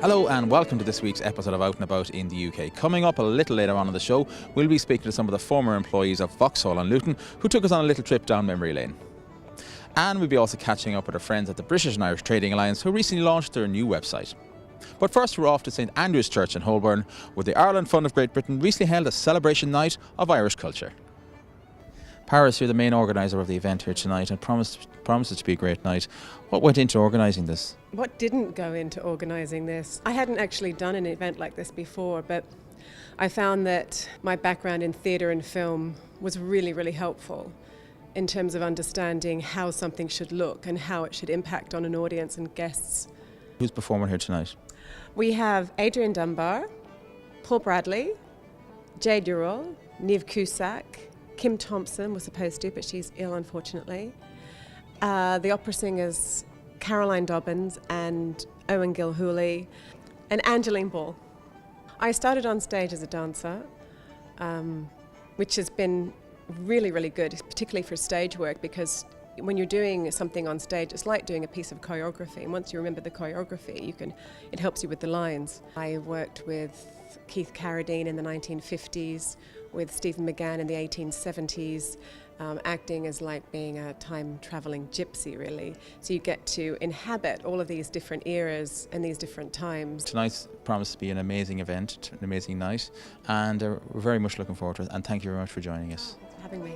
Hello and welcome to this week's episode of Out and About in the UK. Coming up a little later on in the show, we'll be speaking to some of the former employees of Vauxhall and Luton who took us on a little trip down memory lane. And we'll be also catching up with our friends at the British and Irish Trading Alliance who recently launched their new website. But first we're off to St Andrew's Church in Holborn, where the Ireland Fund of Great Britain recently held a celebration night of Irish culture. Paris, you're the main organiser of the event here tonight and promises to be a great night. What went into organising this? What didn't go into organising this? I hadn't actually done an event like this before, but I found that my background in theatre and film was really, really helpful in terms of understanding how something should look and how it should impact on an audience and guests. Who's performing here tonight? We have Adrian Dunbar, Paul Bradley, Jade Urrell, Niamh Cusack, Kim Thompson was supposed to, but she's ill unfortunately. The opera singers Caroline Dobbins and Owen Gilhooly and Angeline Ball. I started on stage as a dancer, which has been really, really good, particularly for stage work, because when you're doing something on stage, it's like doing a piece of choreography. And once you remember the choreography, it helps you with the lines. I worked with Keith Carradine in the 1950s, with Stephen McGann in the 1870s. Acting is like being a time-travelling gypsy, really. So you get to inhabit all of these different eras and these different times. Tonight's promised to be an amazing event, an amazing night, and we're very much looking forward to it. And thank you very much for joining us. Thanks for having me.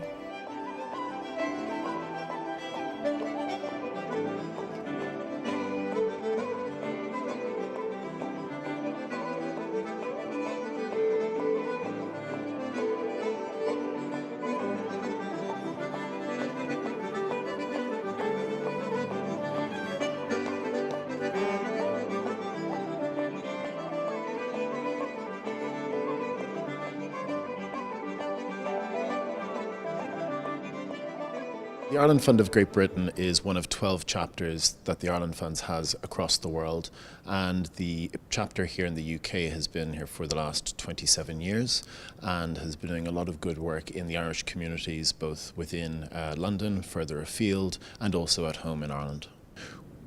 The Ireland Fund of Great Britain is one of 12 chapters that the Ireland Funds has across the world, and the chapter here in the UK has been here for the last 27 years and has been doing a lot of good work in the Irish communities, both within London, further afield, and also at home in Ireland.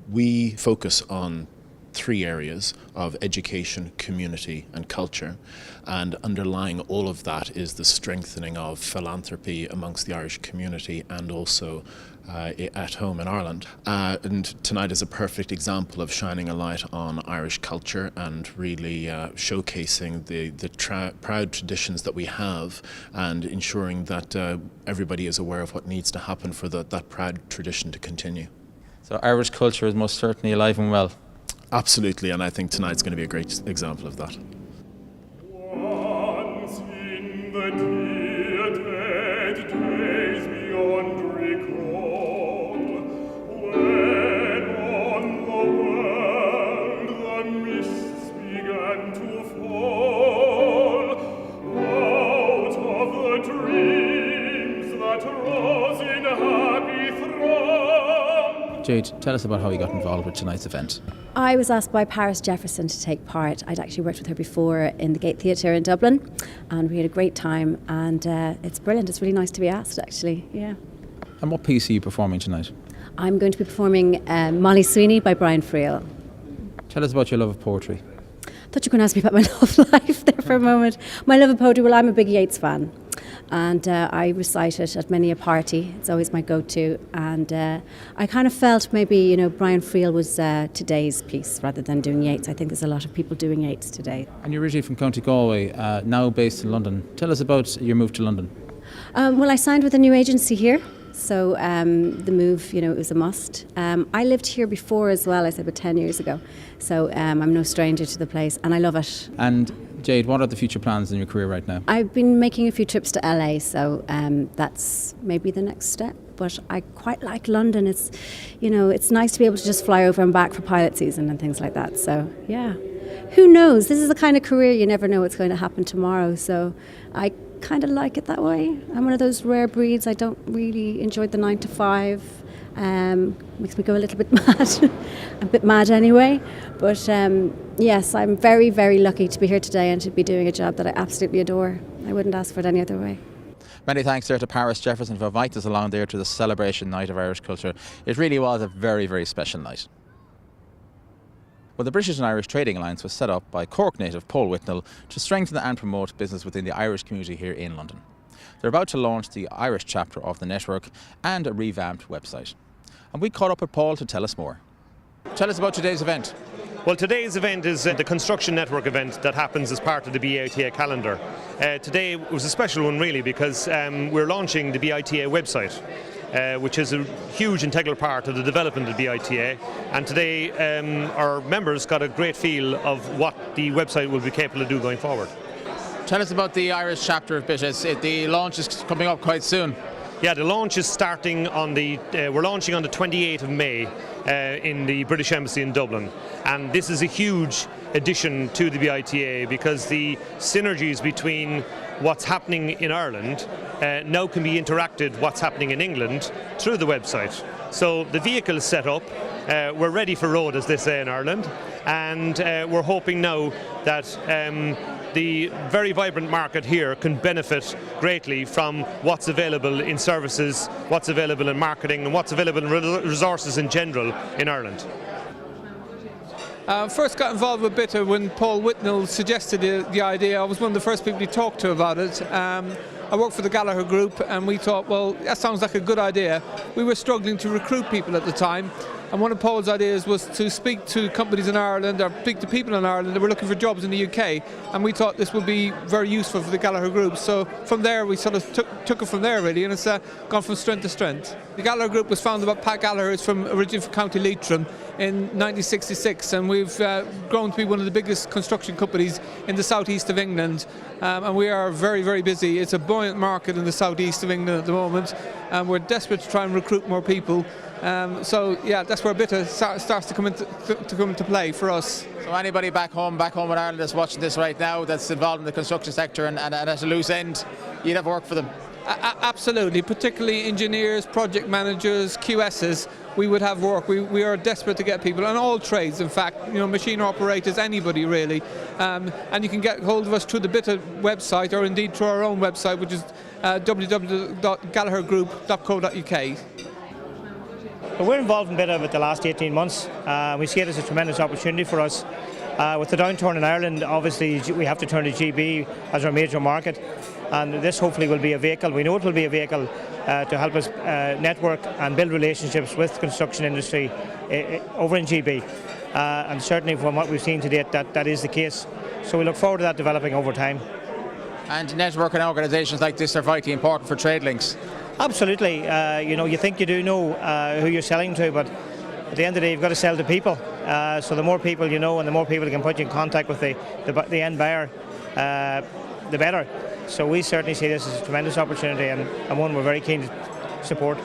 We focus on three areas of education, community and culture, and underlying all of that is the strengthening of philanthropy amongst the Irish community and also at home in Ireland. And tonight is a perfect example of shining a light on Irish culture and really showcasing the proud traditions that we have and ensuring that everybody is aware of what needs to happen for that proud tradition to continue. So Irish culture is most certainly alive and well. Absolutely, and I think tonight's going to be a great example of that. Once in the dear dead days beyond recall, when on the world the mists began to fall, out of the dreams that rose in happy throng. Jade, tell us about how you got involved with tonight's event. I was asked by Paris Jefferson to take part. I'd actually worked with her before in the Gate Theatre in Dublin, and we had a great time, and it's brilliant. It's really nice to be asked, actually, yeah. And what piece are you performing tonight? I'm going to be performing Molly Sweeney by Brian Friel. Tell us about your love of poetry. I thought you were going to ask me about my love life there for a moment. My love of poetry, well, I'm a big Yeats fan, and I recite it at many a party. It's always my go-to, and I kind of felt maybe, Brian Friel was today's piece rather than doing Yeats. I think there's a lot of people doing Yeats today. And you're originally from County Galway, now based in London. Tell us about your move to London. Well, I signed with a new agency here, so the move, it was a must. I lived here before as well, I said about 10 years ago, so I'm no stranger to the place, and I love it. And Jade, what are the future plans in your career right now? I've been making a few trips to LA, so that's maybe the next step. But I quite like London. It's, it's nice to be able to just fly over and back for pilot season and things like that. So, yeah. Who knows? This is the kind of career you never know what's going to happen tomorrow. So I kind of like it that way. I'm one of those rare breeds. I don't really enjoy the 9 to 5. Makes me go a little bit mad. I'm a bit mad anyway. But yes, I'm very, very lucky to be here today and to be doing a job that I absolutely adore. I wouldn't ask for it any other way. Many thanks there to Paris Jefferson for inviting us along there to the celebration night of Irish culture. It really was a very, very special night. Well, the British and Irish Trading Alliance was set up by Cork native Paul Whitnell to strengthen and promote business within the Irish community here in London. They're about to launch the Irish chapter of the network and a revamped website. And we caught up with Paul to tell us more. Tell us about today's event. Well, today's event is the Construction Network event that happens as part of the BITA calendar. Today was a special one really because we're launching the BITA website, which is a huge integral part of the development of BITA. And today our members got a great feel of what the website will be capable of doing going forward. Tell us about the Irish chapter of BITA. The launch is coming up quite soon. Yeah, the launch is starting on we're launching on the 28th of May in the British Embassy in Dublin. And this is a huge addition to the BITA because the synergies between what's happening in Ireland now can be interacted what's happening in England through the website. So the vehicle is set up, we're ready for road as they say in Ireland, and we're hoping now that the very vibrant market here can benefit greatly from what's available in services, what's available in marketing and what's available in resources in general in Ireland. First got involved with BITA when Paul Whitnell suggested the idea. I was one of the first people he talked to about it. I worked for the Gallagher Group and we thought, well, that sounds like a good idea. We were struggling to recruit people at the time. And one of Paul's ideas was to speak to companies in Ireland or speak to people in Ireland that were looking for jobs in the UK. And we thought this would be very useful for the Gallagher Group. So from there, we sort of took it from there, really, and it's gone from strength to strength. The Gallagher Group was founded by Pat Gallagher, who's originally from County Leitrim, in 1966. And we've grown to be one of the biggest construction companies in the southeast of England. And we are very, very busy. It's a buoyant market in the southeast of England at the moment. And we're desperate to try and recruit more people. So yeah, that's where BITA starts to come into play for us. So anybody back home in Ireland that's watching this right now that's involved in the construction sector and at a loose end, you'd have work for them? Absolutely, particularly engineers, project managers, QSs, we would have work. We are desperate to get people, and all trades in fact, machine operators, anybody really. And you can get hold of us through the BITA website or indeed through our own website, which is www.gallaghergroup.co.uk. Well, we're involved in BITA with the last 18 months. We see it as a tremendous opportunity for us. With the downturn in Ireland, obviously we have to turn to GB as our major market, and this hopefully will be a vehicle. We know it will be a vehicle to help us network and build relationships with the construction industry over in GB. And certainly from what we've seen to date, that is the case. So we look forward to that developing over time. And networking organisations like this are vitally important for trade links. Absolutely. You think you do know who you're selling to, but at the end of the day, you've got to sell to people. So the more people you know and the more people that can put you in contact with the end buyer, the better. So we certainly see this as a tremendous opportunity and one we're very keen to support.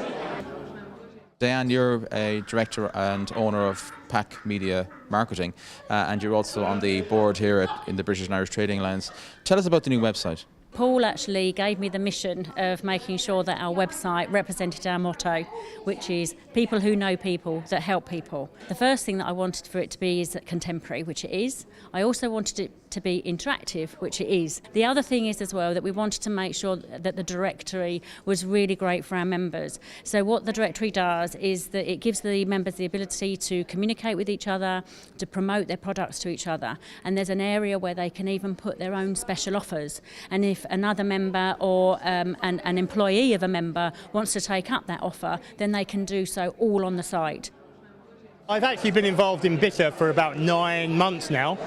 Diane, you're a director and owner of PAC Media Marketing, and you're also on the board here in the British and Irish Trading Alliance. Tell us about the new website. Paul actually gave me the mission of making sure that our website represented our motto, which is people who know people that help people. The first thing that I wanted for it to be is contemporary, which it is. I also wanted it to be interactive, which it is. The other thing is as well that we wanted to make sure that the directory was really great for our members. So what the directory does is that it gives the members the ability to communicate with each other, to promote their products to each other. And there's an area where they can even put their own special offers. And if another member or an employee of a member wants to take up that offer, then they can do so all on the site. I've actually been involved in BITA for about 9 months now,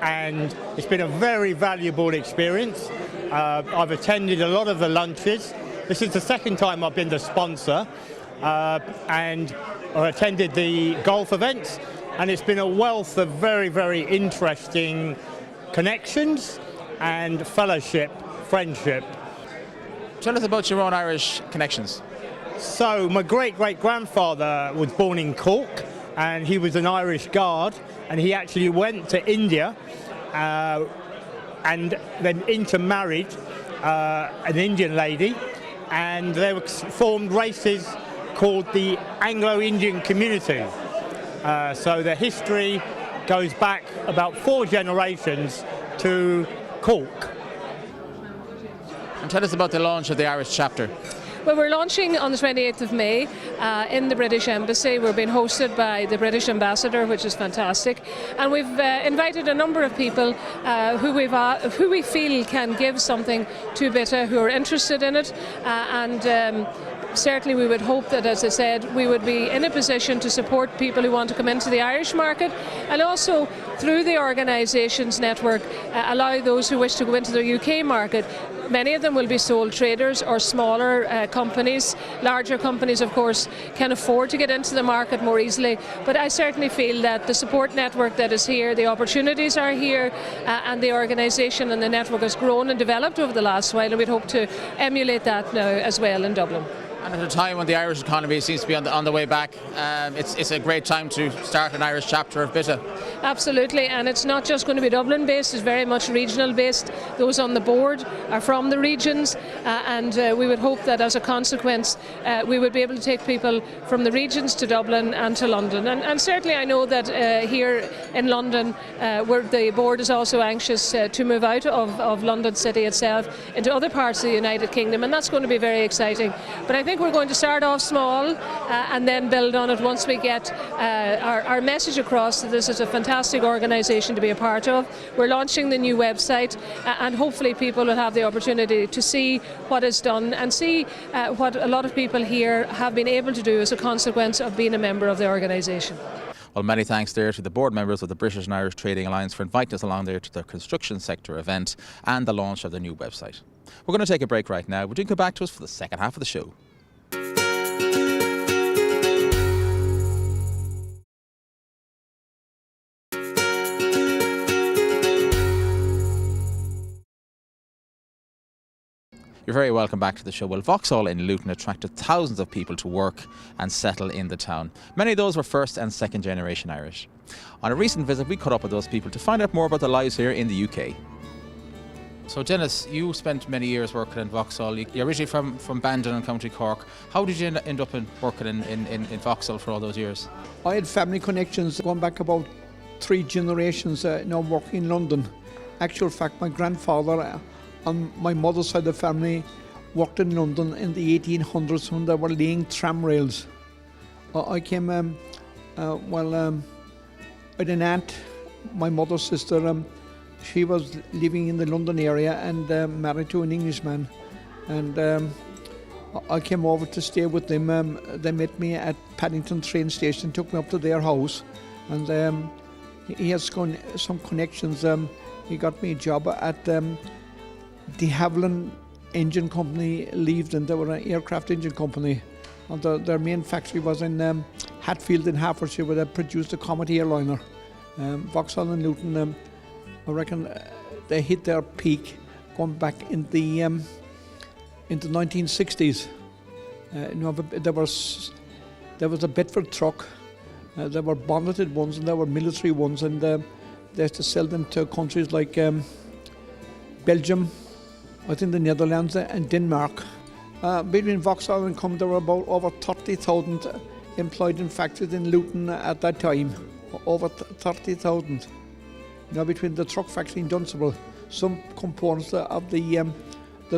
and it's been a very valuable experience. I've attended a lot of the lunches. This is the second time I've been the sponsor, and I attended the golf events, and it's been a wealth of very, very interesting connections and fellowship, friendship. Tell us about your own Irish connections. So my great-great-grandfather was born in Cork, and he was an Irish Guard, and he actually went to India and then intermarried an Indian lady, and they formed races called the Anglo-Indian community. So the history goes back about 4 generations to Cork. And tell us about the launch of the Irish chapter. Well, we're launching on the 28th of May in the British Embassy. We're being hosted by the British Ambassador, which is fantastic. And we've invited a number of people who we feel can give something to BITA, who are interested in it. Certainly we would hope that, as I said, we would be in a position to support people who want to come into the Irish market, and also through the organisations network allow those who wish to go into the UK market. Many of them will be sole traders or smaller companies. Larger companies, of course, can afford to get into the market more easily. But I certainly feel that the support network that is here, the opportunities are here, and the organisation and the network has grown and developed over the last while, and we'd hope to emulate that now as well in Dublin. And at a time when the Irish economy seems to be on the way back, it's a great time to start an Irish chapter of BITA. Absolutely, and it's not just going to be Dublin based, it's very much regional based. Those on the board are from the regions, and we would hope that as a consequence we would be able to take people from the regions to Dublin and to London. And certainly I know that here in London where the board is also anxious to move out of London City itself into other parts of the United Kingdom, and that's going to be very exciting. But I think we're going to start off small and then build on it once we get our message across that this is a fantastic organisation to be a part of. We're launching the new website and hopefully people will have the opportunity to see what is done and see what a lot of people here have been able to do as a consequence of being a member of the organisation. Well, many thanks there to the board members of the British and Irish Trading Alliance for inviting us along there to the construction sector event and the launch of the new website. We're going to take a break right now, but you can come back to us for the second half of the show. You're very welcome back to the show. Well, Vauxhall in Luton attracted thousands of people to work and settle in the town. Many of those were first and second generation Irish. On a recent visit, we caught up with those people to find out more about their lives here in the UK. So Dennis, you spent many years working in Vauxhall. You're originally from Bandon in County Cork. How did you end up working in Vauxhall for all those years? I had family connections going back about 3 generations working in London. Actual fact, my grandfather on my mother's side of the family worked in London in the 1800s when they were laying tram rails. I came, I had an aunt, my mother's sister. She was living in the London area and married to an Englishman. And I came over to stay with them. They met me at Paddington train station, took me up to their house. And he has some connections. He got me a job at De Havilland Engine Company, Leavesden. They were an aircraft engine company, and their main factory was in Hatfield in Hertfordshire, where they produced the Comet airliner. Vauxhall and Luton, I reckon they hit their peak going back in the 1960s. There was a Bedford truck. There were bonneted ones and there were military ones, and they used to sell them to countries like Belgium, I think the Netherlands and Denmark. Between Vauxhall and Cum, there were about over 30,000 employed in factories in Luton at that time. Over 30,000. Between the truck factory in Dunstable, some components of the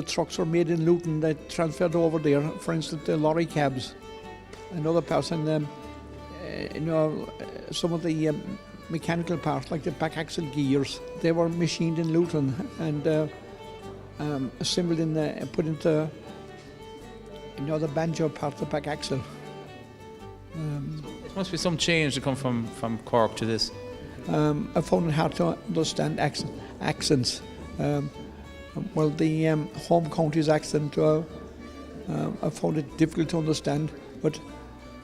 trucks were made in Luton. They transferred over there. For instance, the lorry cabs. Another person, some of the mechanical parts, like the back axle gears, they were machined in Luton and assembled put into the banjo part of the back axle. It must be some change to come from Cork to this. I found it hard to understand accents. The home county's accent, I found it difficult to understand, but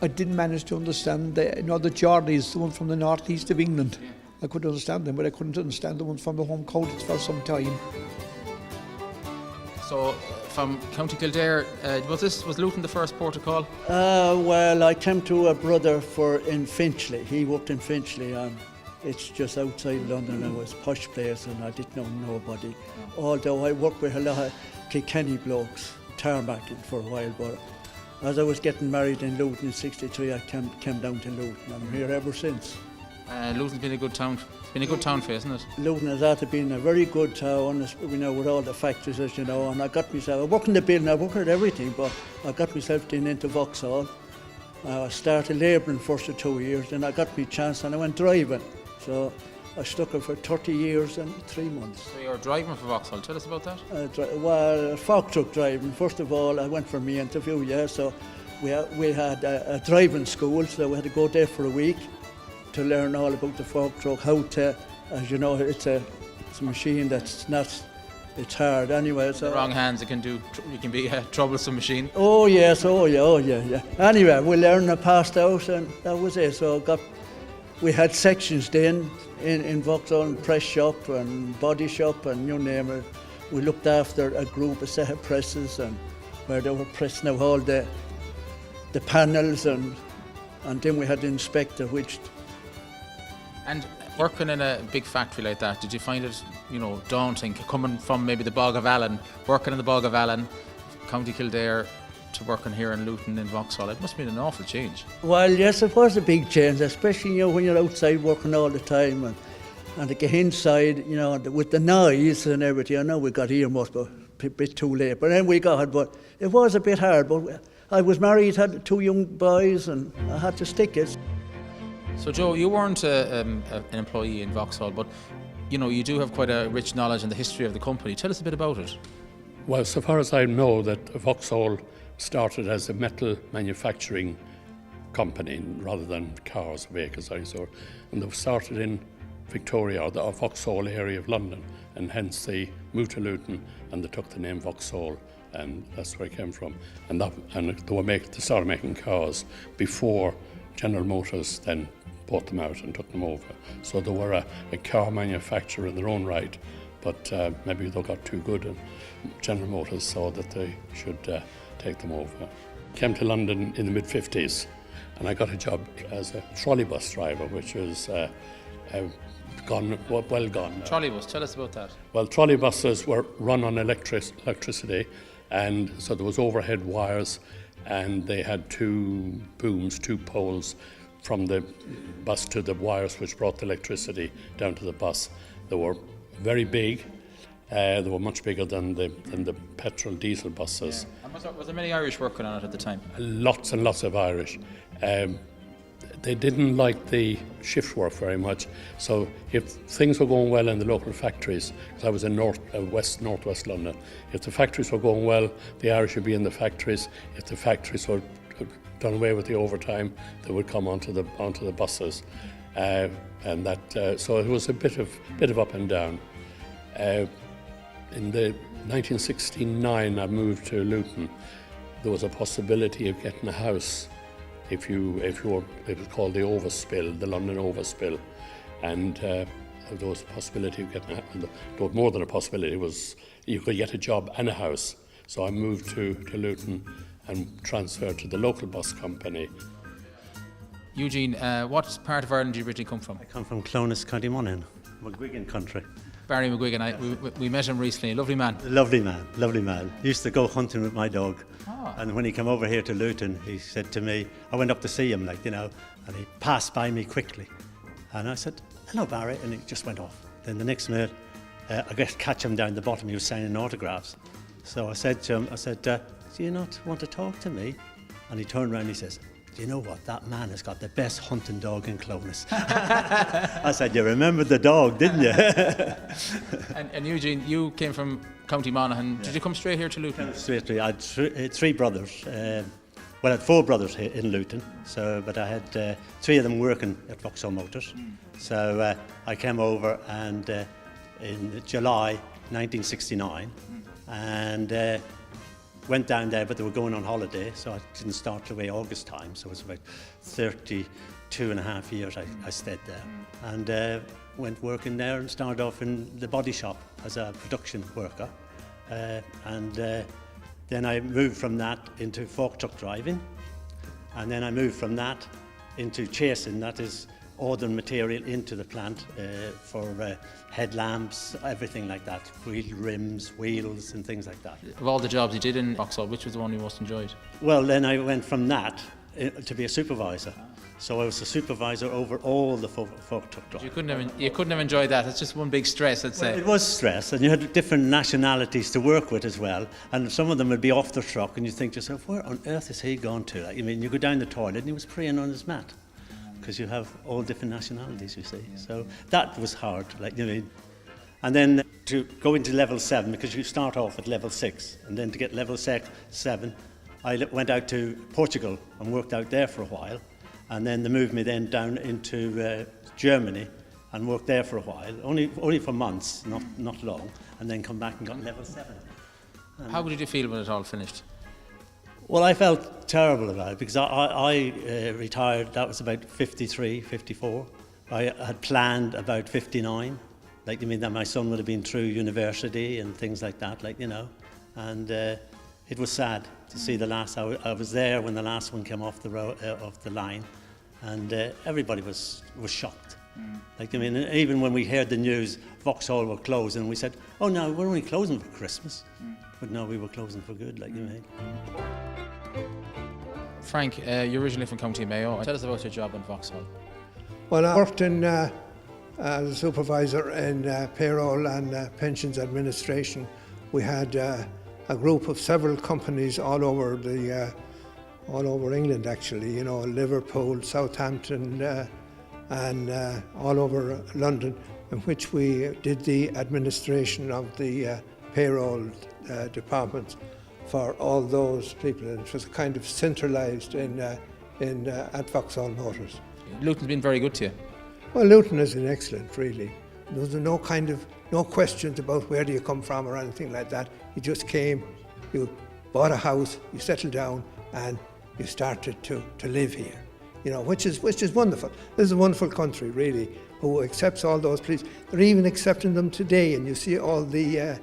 I didn't manage to understand the Geordies, the one from the northeast of England. I could understand them, but I couldn't understand the ones from the home counties for some time. So, from County Kildare, was Luton the first port of call? Well, I came to a brother in Finchley. He worked in Finchley. It's just outside London. It was a posh place and I didn't know nobody. Although I worked with a lot of Kilkenny blokes, tarmacking for a while, but as I was getting married in Luton in '63, I came down to Luton. I'm here ever since. Luton's been a good town. It's been a good town for you, isn't it? Luton has had been a very good town, with all the factories, as you know, and I got myself, I work in the building, I work at everything, but I got myself into Vauxhall. I started labouring first for 2 years, then I got my chance and I went driving. So I stuck it for 30 years and 3 months. So you're driving for Vauxhall. Tell us about that. Fork truck driving. First of all, I went for my interview, so we had a driving school, so we had to go there for a week to learn all about the fork truck, how to, as you know, it's a machine that's not, it's hard anyway. So the wrong hands, it can be a troublesome machine. Oh yes, oh yeah. Anyway, we learned and passed out, and that was it. So we had sections then in Vauxhall, press shop and body shop and you name it. We looked after a group, a set of presses, and where they were pressing out all the panels, and then we had the inspector, which. And working in a big factory like that, did you find it, daunting, coming from maybe the Bog of Allen, working in the Bog of Allen, County Kildare, to working here in Luton in Vauxhall? It must have been an awful change. Well, yes, it was a big change, especially when you're outside working all the time, and to get inside, with the noise and everything. I know we got earmuffs, but a bit too late. But then we got it, but it was a bit hard. But I was married, had 2 young boys, and I had to stick it. So Joe, you weren't an employee in Vauxhall, but you do have quite a rich knowledge in the history of the company. Tell us a bit about it. Well, so far as I know, that Vauxhall started as a metal manufacturing company rather than cars, vehicles, and they started in Victoria, or the Vauxhall area of London, and hence they moved to Luton and they took the name Vauxhall, and that's where it came from. And they started making cars before General Motors then bought them out and took them over. So they were a car manufacturer in their own right, but maybe they got too good, and General Motors saw that they should take them over. Came to London in the mid-50s, and I got a job as a trolley bus driver, which was well gone. Trolley bus, tell us about that. Well, trolley buses were run on electricity, and so there was overhead wires, and they had 2 booms, 2 poles from the bus to the wires which brought the electricity down to the bus. They were very big. They were much bigger than the petrol diesel buses. Yeah. Was there many Irish working on it at the time? Lots and lots of Irish. They didn't like the shift work very much, so if things were going well in the local factories, because I was in northwest London, if the factories were going well, the Irish would be in the factories. If the factories were done away with the overtime, they would come onto the buses, and that so it was a bit of up and down. In the 1969, I moved to Luton. There was a possibility of getting a house. It was called the overspill, the London overspill, and there was a possibility of getting there was more than a possibility. It was you could get a job and a house. So I moved to Luton and transferred to the local bus company. Eugene, what part of Ireland do you originally come from? I come from Clones, County Monaghan, McGuigan country. Barry McGuigan, we met him recently, a lovely man. Lovely man. Used to go hunting with my dog. And when he came over here to Luton, he said to me, I went up to see him, and he passed by me quickly. And I said, hello, Barry, and he just went off. Then the next minute, I got to catch him down the bottom, he was signing autographs. So I said to him, do you not want to talk to me? And he turned around and he says, do you know what, that man has got the best hunting dog in Clones. I said, you remembered the dog, didn't you? and Eugene, you came from County Monaghan. Yeah. Did you come straight here to Luton? Straight. I had 3 brothers. I had 4 brothers here in Luton, but I had 3 of them working at Vauxhall Motors. So I came over and in July 1969 and went down there, but they were going on holiday, so I didn't start till August time, so it was about 32 and a half years I stayed there. And went working there and started off in the body shop as a production worker. And then I moved from that into fork truck driving, and then I moved from that into chasing, that is ordering material into the plant for headlamps, everything like that, wheel rims, wheels and things like that. Of all the jobs you did in Vauxhall, which was the one you most enjoyed? Well, then I went from that to be a supervisor. So I was a supervisor over all the folk truck drivers. You couldn't have enjoyed that. It's just one big stress, I'd say. Well, it was stress, and you had different nationalities to work with as well. And some of them would be off the truck, and you think to yourself, where on earth is he gone to? Like, I mean, you go down the toilet, and he was praying on his mat, because you have all different nationalities, you see. So that was hard, like, you know. And then to go into level 7, because you start off at level 6, and then to get level 7, I went out to Portugal and worked out there for a while. And then they moved me then down into Germany and worked there for a while, only for months, not long, and then come back and got level 7. How did you feel when it all finished? Well, I felt terrible about it because I retired, that was about 53, 54. I had planned about 59. Like, I mean, that my son would have been through university and things like that, like, you know. And it was sad to see the last. I was there when the last one came off the line, and everybody was shocked. Like, I mean, even when we heard the news, Vauxhall were closing, we said, "Oh no, we're only closing for Christmas," but no, we were closing for good. Like, you know. Frank, you're originally from County Mayo. Tell us about your job in Vauxhall. Well, I worked in as a supervisor in payroll and pensions administration. We had a group of several companies all over England, actually. You know, Liverpool, Southampton, and all over London, in which we did the administration of the payroll departments for all those people. And it was kind of centralised at Vauxhall Motors. Luton's been very good to you. Well, Luton has been excellent, really. There was no questions about where do you come from or anything like that. You just came, you bought a house, you settled down, and you started to live here. You know, which is wonderful. This is a wonderful country, really, who accepts all those police. They're even accepting them today, and you see all the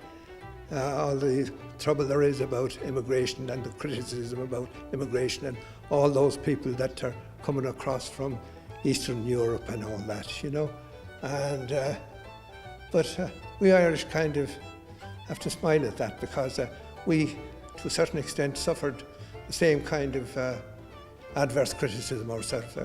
trouble there is about immigration and the criticism about immigration and all those people that are coming across from Eastern Europe and all that, you know. And but we Irish kind of have to smile at that, because we, to a certain extent, suffered the same kind of adverse criticism ourselves,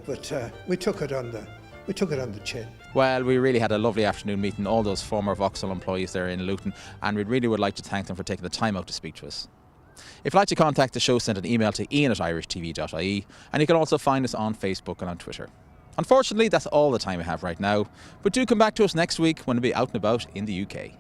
but we took it on the chin. Well, we really had a lovely afternoon meeting all those former Vauxhall employees there in Luton, and we really would like to thank them for taking the time out to speak to us. If you'd like to contact the show, send an email to ian@irishtv.ie, and you can also find us on Facebook and on Twitter. Unfortunately, that's all the time we have right now, but do come back to us next week when we'll be out and about in the UK.